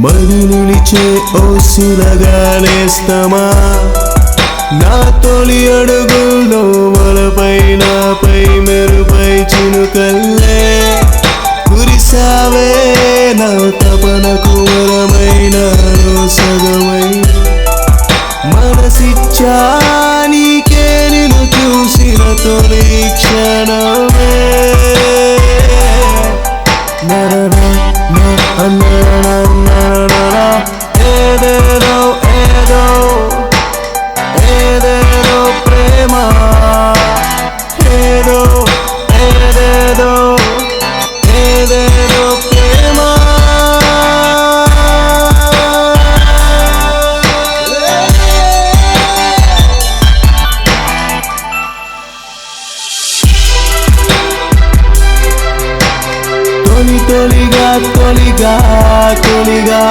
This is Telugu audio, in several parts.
మది నిలిచే ఓ శిలగా నేస్తమా నా తొలి అడుగుల్లో వలపై నాపై మెరుపై చినుకల్లే కురిసావే నా తపనకు వరమైన సగమై మనసిచ్చా నీకే నిన్ను చూసిన తొలి క్షణమే ఏదేదో ఏదో ఏదేదో ప్రేమ ఏదో ఏదేదో ఏదేదో ప్రేమ తొలి తొలిగా తొలిగా తొలిగా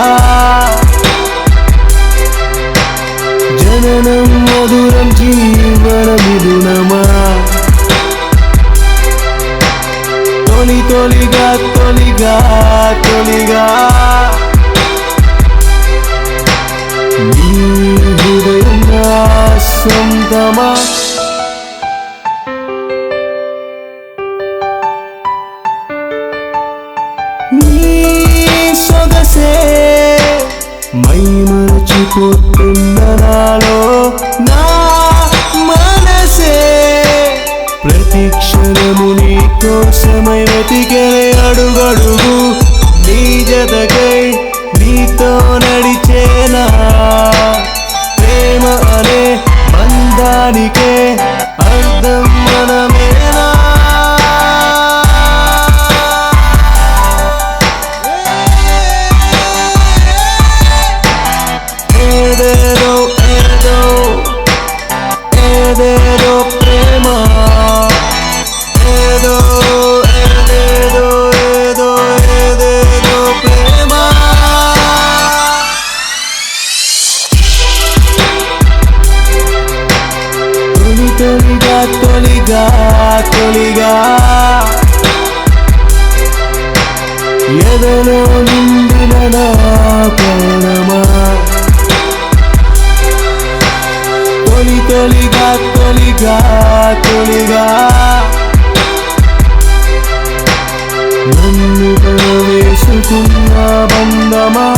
జననం మధురం జీవన మిథునమా తొలి తొలిగా తొలిగా తొలిగా నీ హృదయం నా సొంతమా నీ సొగసే మై మరచిపోతున్న నాలో నా మనసే ప్రతిక్షణము నీ కోసమై వెతికెనే అడుగడుగు నీ జతకై నీతో నడిచేనా ప్రేమ అనే బంధానికే అర్థం మనమేనా ఏదేదో ఏదో ఏదేదో ప్రేమ ఏదో ఏదేదో ఏదో ఏదేదో ప్రేమ తొలి తొలిగా తొలిగా తొలిగా ఎదలో నిండిన నా ప్రాణమా తొలి తొలిగా తొలిగా తొలిగా నన్ను వేసుకున్న బంధమా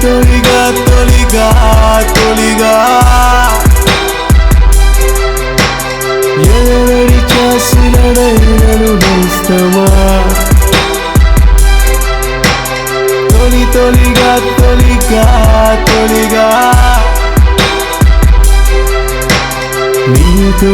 తొలిగా తొలిగా తొలిగా ఎవరి చేసినను నేస్తమా తొలి తొలిగా తొలిగా తొలిగా నీతో